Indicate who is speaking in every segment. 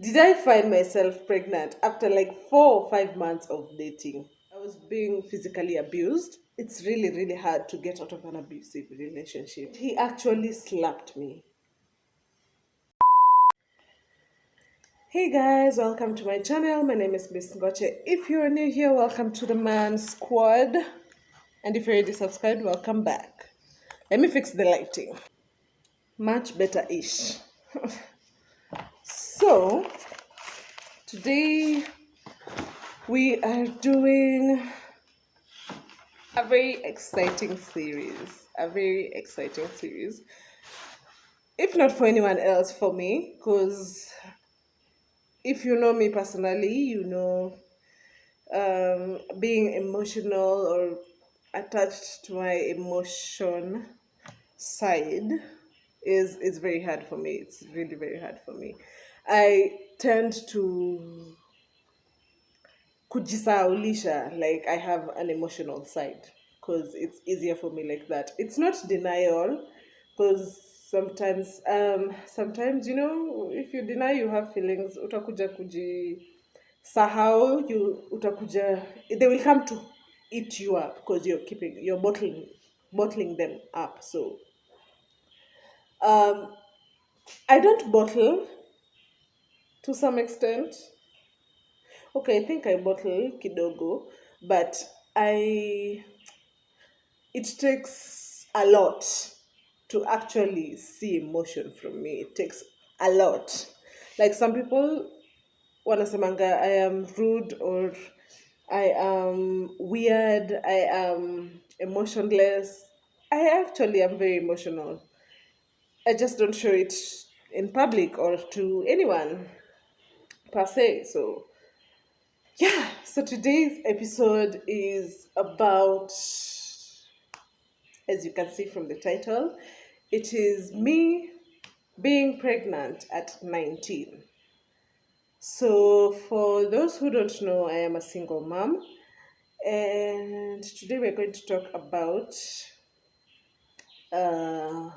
Speaker 1: Did I find myself pregnant after like 4 or 5 months of dating? I was being physically abused. It's really, really hard to get out of an abusive relationship. He actually slapped me. Hey guys, welcome to my channel. My name is Miss Ngoche. If you're new here, welcome to the Man Squad. And if you're already subscribed, welcome back. Let me fix the lighting. Much better-ish. So, today we are doing a very exciting series. A very exciting series. If not for anyone else, for me, because if you know me personally, you know being emotional or attached to my emotion side is very hard for me. It's really very hard for me. I tend to kujisaulisha, like I have an emotional side because it's easier for me like that. It's not denial because sometimes if you deny you have feelings utakuja kujisahau, you utakuja they will come to eat you up because you're bottling them up. So um I don't bottle to some extent. Okay, I think I bottle kidogo, but I it takes a lot to actually see emotion from me. It takes a lot. Like some people wanasemanga I am rude or I am weird, I am emotionless. I actually am very emotional. I just don't show it in public or to anyone per se. So yeah, so today's episode is about, as you can see from the title, it is me being pregnant at 19. So, for those who don't know, I am a single mom, and today we're going to talk about uh,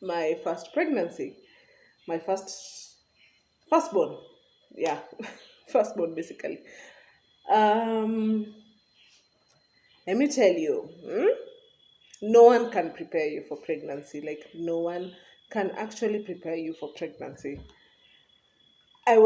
Speaker 1: my first pregnancy, my firstborn, yeah, firstborn basically. Um, Let me tell you, no one can prepare you for pregnancy. Like no one can actually prepare you for pregnancy. I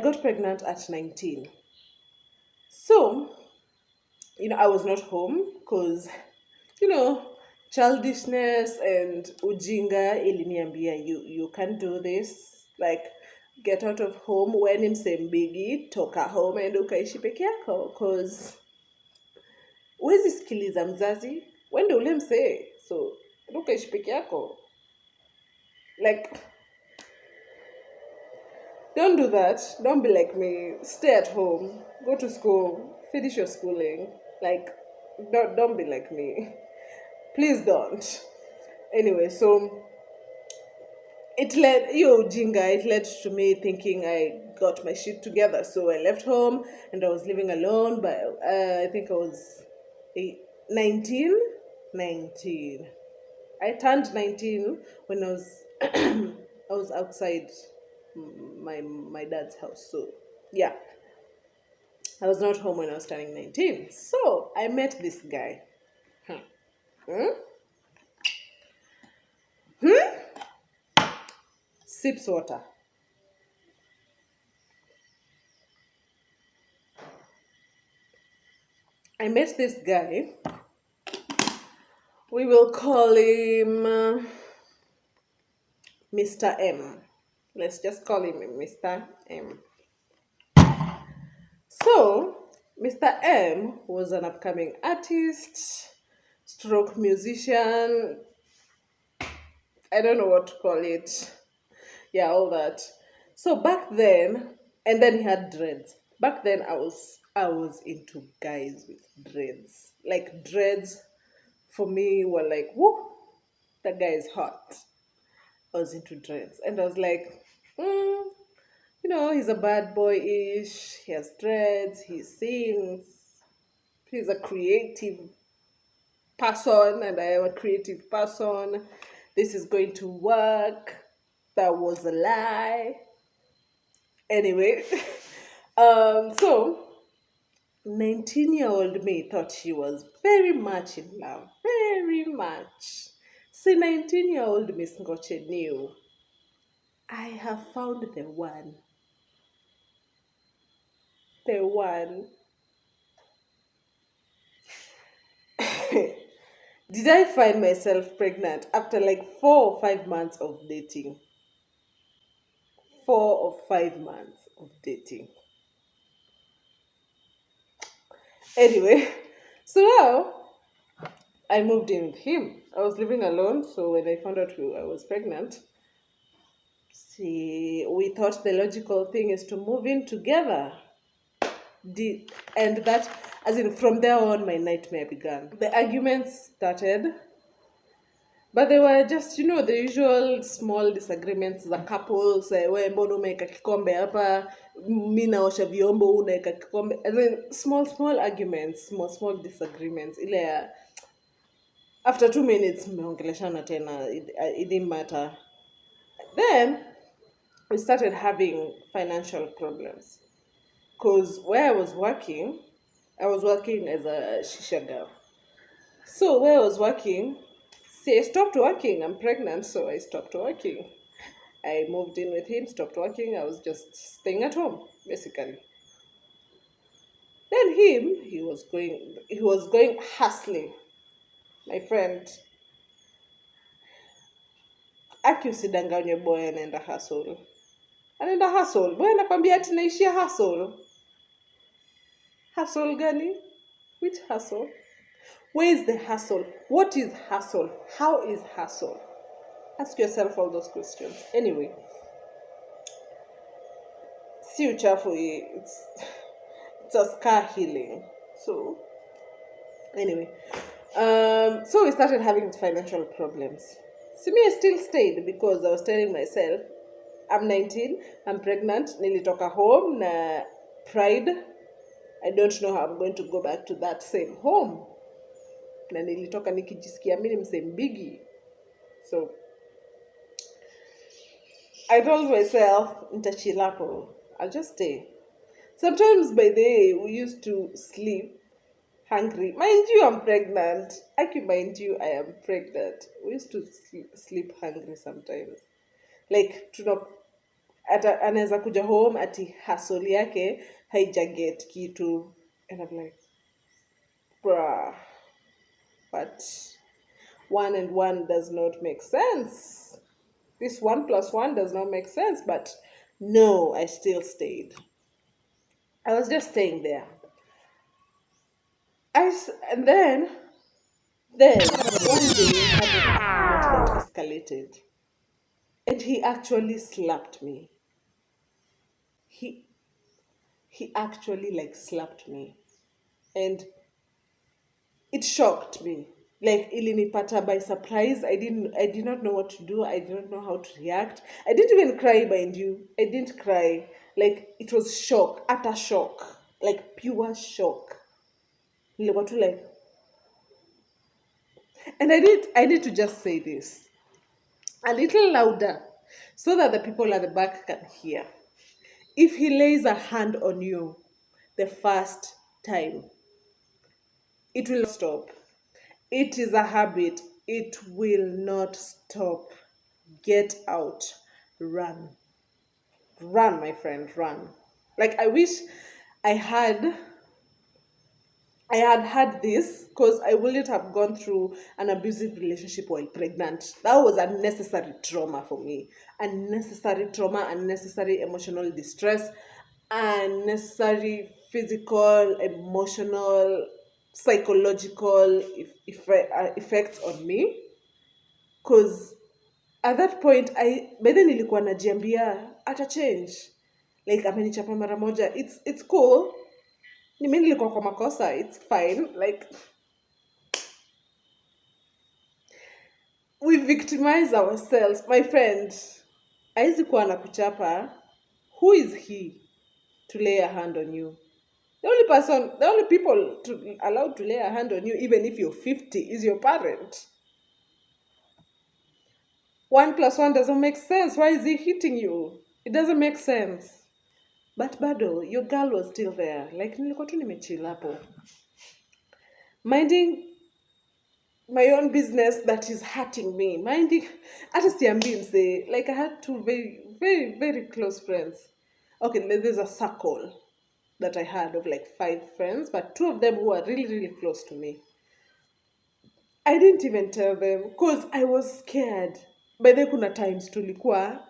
Speaker 1: got pregnant at 19. So, I was not home because, you know, childishness and ujinga iliniambia you can't do this. Like get out of home when in sembigi, toka home and ukaishi peke yako because huwezi sikiliza mzazi, wende ule msee. So, ukaishi peke yako. Like don't do that. Don't be like me. Stay at home. Go to school. Finish your schooling. Like, don't be like me. Please don't. Anyway, so it led to me thinking I got my shit together. So I left home and I was living alone. But I think I was 19. 19. I turned 19 when I was outside my dad's house. So yeah, I was not home when I was turning 19. So I met this guy. Hmm. Hmm? Sips water. I met this guy. We will call him Mr. M. Let's just call him Mr. M. So, Mr. M was an upcoming artist, stroke musician. I don't know what to call it. Yeah, all that. So back then, and then he had dreads. Back then, I was into guys with dreads. Like dreads for me were like, whoo, that guy is hot. I was into dreads, and I was like, he's a bad boy-ish. He has dreads. He sings. He's a creative person, and I am a creative person. This is going to work. That was a lie. Anyway, so 19-year-old me thought she was very much in love, very much. See, 19-year-old Miss Ngoche knew, I have found the one, the one. Did I find myself pregnant after like 4 or 5 months of dating? 4 or 5 months of dating. Anyway, so now I moved in with him. I was living alone, so when I found out I was pregnant, see, we thought the logical thing is to move in together. And that, as in, from there on, my nightmare began. The arguments started, but they were just, the usual small disagreements za couples. We mbona umeweka kikombe hapa, mi naosha vyombo, unaweka kikombe. As in, small arguments, small disagreements. Ile after 2 minutes, mmeongeleshana tena, it didn't matter. Then, we started having financial problems. Because where I was working as a shisha girl. So where I was working, see, I stopped working. I'm pregnant, so I stopped working. I moved in with him, stopped working. I was just staying at home, basically. Then he was going hustling. My friend, aki usidanganywe boy anaenda hustle. Anaenda hustle. Boy anakwambia ati naishia hustle. Hustle gani? Which hustle? Where is the hustle? What is hustle? How is hustle? Ask yourself all those questions. Anyway, si uchafu, it's a scar healing. So, anyway, so we started having financial problems. So me, I still stayed because I was telling myself, I'm 19, I'm pregnant, nilitoka home na pride. I don't know how I'm going to go back to that same home. Na nilitoka nikijisikia mimi ni msembigi. So I told myself, nitachilapo, I'll just stay. Sometimes by the day, we used to sleep hungry. Mind you, I'm pregnant. I can mind you, I am pregnant. We used to sleep hungry sometimes. Like, anaweza kuja home ati hustle yake haijaget kitu. And I'm like, bruh. But 1 and 1 does not make sense. This 1 plus 1 does not make sense. But no, I still stayed. I was just staying there. And then one day, matter escalated, and he actually slapped me. He he actually like slapped me, and it shocked me. Like ilinipata by surprise. I did not know what to do. I did not know how to react. I didn't even cry, mind you. I didn't cry. Like it was shock, utter shock, like pure shock. Nilikuwa tu like, and I need to just say this a little louder so that the people at the back can hear. If he lays a hand on you the first time, it will not stop. It is a habit. It will not stop. Get out. Run. Run, my friend, run. Like I wish I had I had this because I wouldn't have gone through an abusive relationship while pregnant. That was unnecessary trauma for me. Unnecessary trauma, unnecessary emotional distress, unnecessary physical, emotional, psychological effects on me. Because at that point, by then nilikuwa najiambia ata change. Like amenichapa mara moja. It's cool. Mimi nilikuwa kwa makosa, it's fine. Like we victimize ourselves. My friend, haizi kuwa anakuchapa. Who is he to lay a hand on you? The only people allowed to lay a hand on you, even if you're 50, is your parent. 1 plus 1 doesn't make sense. Why is he hitting you? It doesn't make sense. But bado, your girl was still there. Like, nilikuwa tu nimechill hapo. Minding my own business that is hurting me. Minding, hata siambii msee. Like, I had two very, very, very close friends. Okay, there's a circle that I had of like 5 friends, but 2 of them who are really, really close to me. I didn't even tell them because I was scared. By the kuna times tulikuwa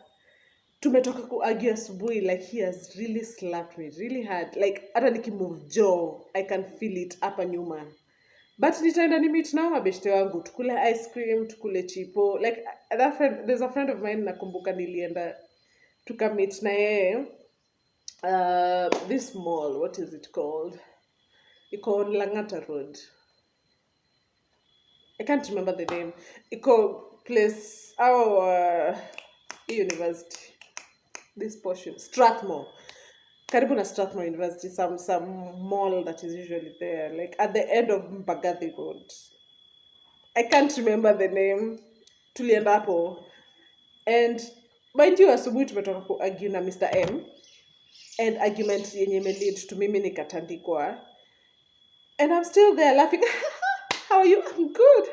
Speaker 1: tumetoka kuargue asubuhi, like he has really slapped me really hard, like hata nikimove jaw I can feel it hapa nyuma, but nitaenda ni meet nao mabeshte wangu tukule ice cream tukule chipo, like that friend, there's a friend of mine nakumbuka nilienda tukameet na yeye this mall, what is it called, iko Langata Road. I can't remember the name. Iko place our university. This portion. Strathmore. Karibu na Strathmore University. Some mall that is usually there. Like at the end of Mbagathi Road. I can't remember the name. Tulienda hapo. And mind you, asubuhi tumetoka kuargue na Mr. M. And argument yenye imelead to mimi nikatandikwa. And I'm still there laughing. How are you? I'm good.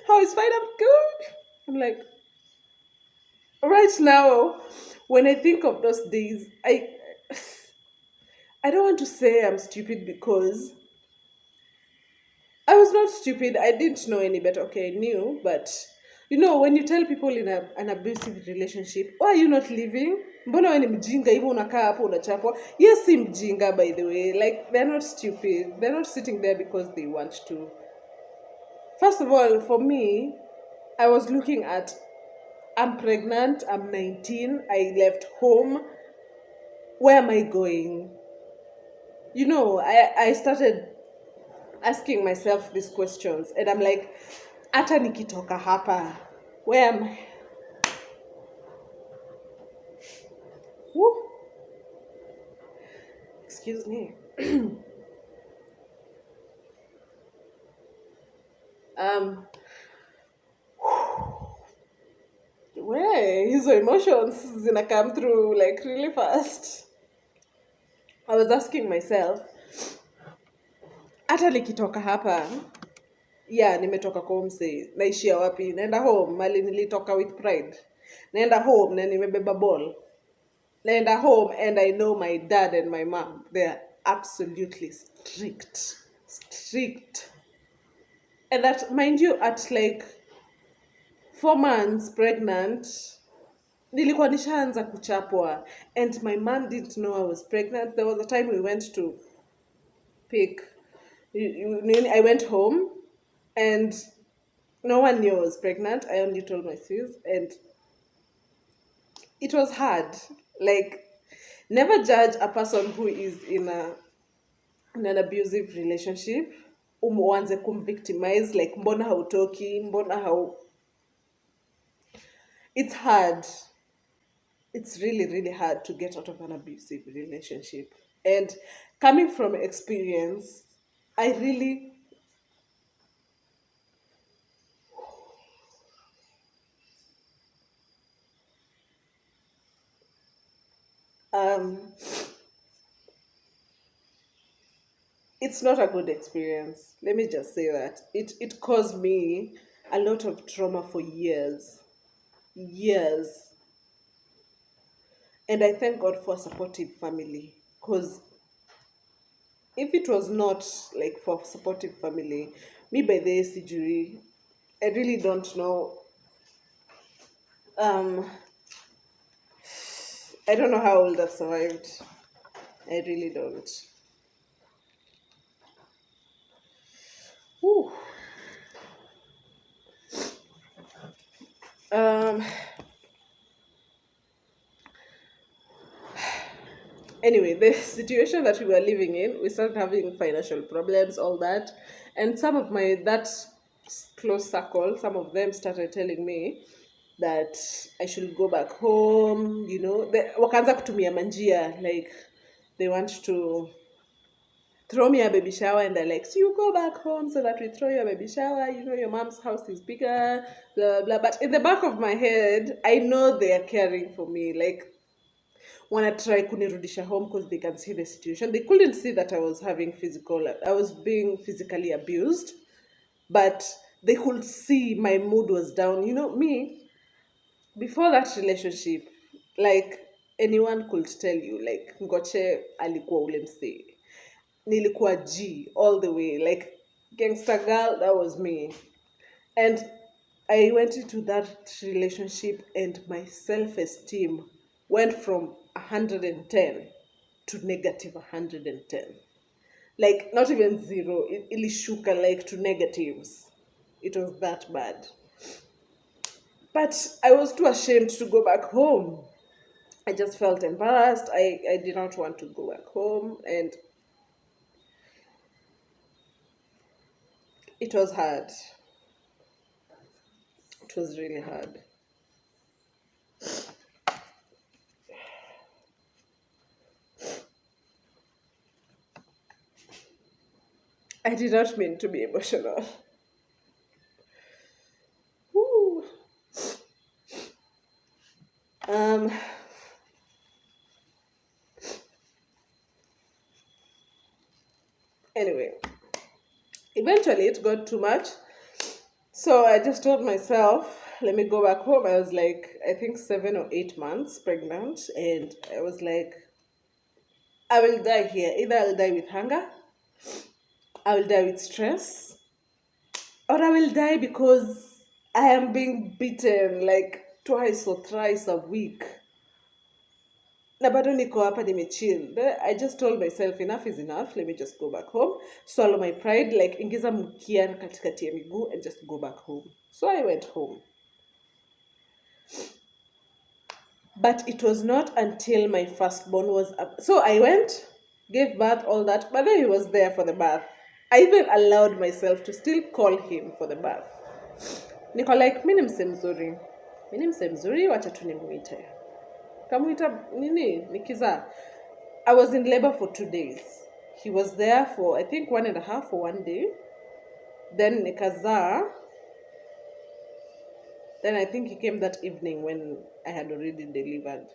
Speaker 1: How is fine? I'm good. I'm like, right now, when I think of those days, I don't want to say I'm stupid because I was not stupid. I didn't know any better. Okay, I knew, but you know, when you tell people in an abusive relationship, why are you not leaving? Mbona wewe ni mjinga hivyo unakaa hapo unachapwa? Yes, si mjinga by the way. Like they're not stupid. They're not sitting there because they want to. First of all, for me, I was looking at I'm pregnant, I'm 19, I left home. Where am I going? You know, I started asking myself these questions and I'm like, hata nikitoka hapa, where am I? Woo. Excuse me. Where hizo emotions zina come through like really fast. I was asking myself, hata nikitoka hapa, yeah, nimetoka kwa mse, naishia wapi? Naenda home mali nilitoka with pride. Naenda home na nimebeba ball. Naenda home and I know my dad and my mom, they're absolutely strict. Strict. And that, mind you, at like 4 months pregnant, nilikuwa nishaanza kuchapwa. And my mom didn't know I was pregnant. There was a time we went to pick, I went home and no one knew I was pregnant. I only told my sis, and it was hard. Like, never judge a person who is in an abusive relationship. Uanze kumvictimize, like mbona hautoki, mbona hau. It's hard. It's really, really hard to get out of an abusive relationship. And coming from experience, I really um it's not a good experience. Let me just say that. It caused me a lot of trauma for years. Years. And I thank God for a supportive family. Because if it was not like for supportive family, me by the jury, I really don't know. Um, I don't know how I would have survived. I really don't. Whew. Um, anyway, the situation that we were living in, we started having financial problems, all that, and some of my that close circle, some of them started telling me that I should go back home. You know, wakaanza kutumia manjia, like they want to throw me a baby shower, and they're like, so you go back home so that we throw you a baby shower, you know, your mom's house is bigger, blah blah. But in the back of my head, I know they are caring for me. Like, wanna try kunirudisha home because they can see the situation. They couldn't see that I was being physically abused, but they could see my mood was down. Me, before that relationship, like anyone could tell you, like Ngoche alikuwa ule msee. Nilikuwa G all the way, like gangster girl, that was me. And I went into that relationship and my self-esteem went from 110 to negative 110. Like not even zero, ilishuka like to negatives. It was that bad. But I was too ashamed to go back home. I just felt embarrassed. I did not want to go back home, and it was hard. It was really hard. I did not mean to be emotional. Woo. Um, anyway, eventually it got too much. So I just told myself, let me go back home. I was like, I think 7 or 8 months pregnant. And I was like, I will die here. Either I'll die with hunger, I will die with stress, or I will die because I am being beaten like twice or thrice a week. Na bado niko hapa nimechill. I just told myself enough is enough. Let me just go back home. Swallow my pride, like ingiza mkia katikati ya miguu and just go back home. So I went home. But it was not until my firstborn was up. So I went, gave birth, all that, but then he was there for the birth. I even allowed myself to still call him for the birth. Niko like, mimi ni msee mzuri. Mimi ni msee mzuri, wacha tu nimuite. Kamuita nini? Nikizaa. I was in labor for 2 days. He was there for, I think, 1.5 or 1 day. Then nikazaa. Then I think he came that evening when I had already delivered.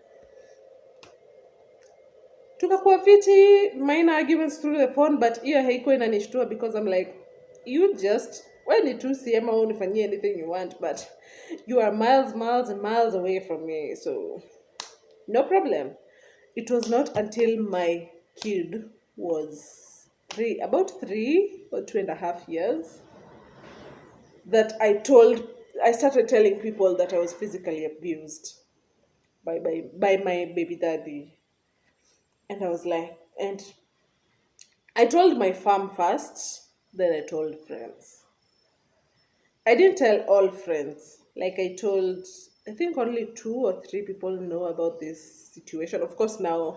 Speaker 1: Tukakuwa fiti, minor arguments through the phone, but hiyo haikuwa inanishtua because I'm like, you just, when you two see ama unifanyie anything you want, but you are miles and miles away from me, so no problem. It was not until my kid was about 3 or 2.5 years, that I started telling people that I was physically abused by my baby daddy. And I was like, and I told my fam first, then I told friends. I didn't tell all friends. Like I think only 2 or 3 people know about this situation. Of course, now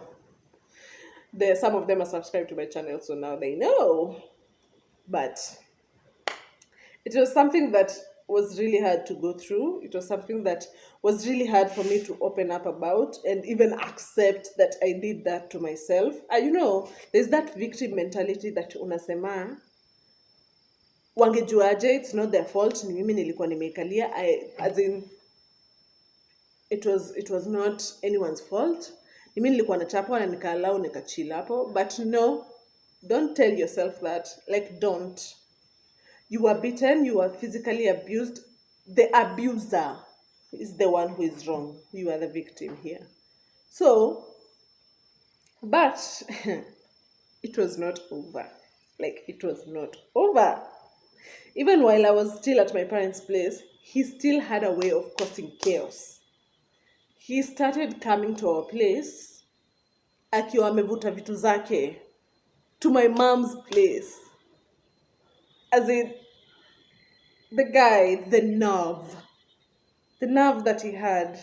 Speaker 1: some of them are subscribed to my channel, so now they know. But it was something that was really hard to go through. It was something that was really hard for me to open up about and even accept that I did that to myself. There's that victim mentality that unasema, wangejuaje, it's not their fault, ni mimi nilikuwa nimeikalia. As in, it was not anyone's fault. Ni mimi nilikuwa nachapwa na nikaalau nikachill hapo. But no, don't tell yourself that. Like, don't. You were beaten, you were physically abused. The abuser is the one who is wrong. You are the victim here. So, but it was not over. Like, it was not over. Even while I was still at my parents' place, he still had a way of causing chaos. He started coming to our place, akiwa amevuta vitu zake, to my mom's place. As in, the guy, the nerve that he had.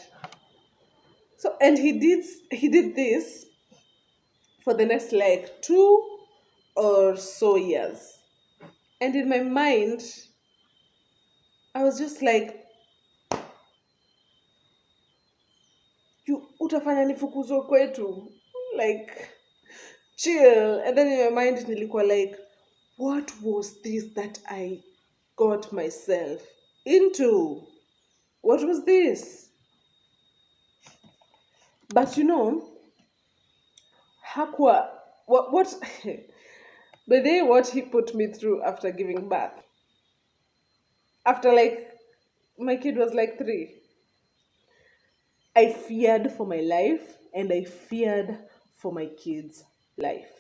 Speaker 1: So, and he did this for the next like 2 or so years. And in my mind, I was just like, you utafanya nifukuzwe kwetu, like chill. And then in my mind nilikuwa like, what was this that I got myself into? What was this? But Hakwa, what the day what he put me through after giving birth, after like my kid was like 3, I feared for my life and I feared for my kids' life.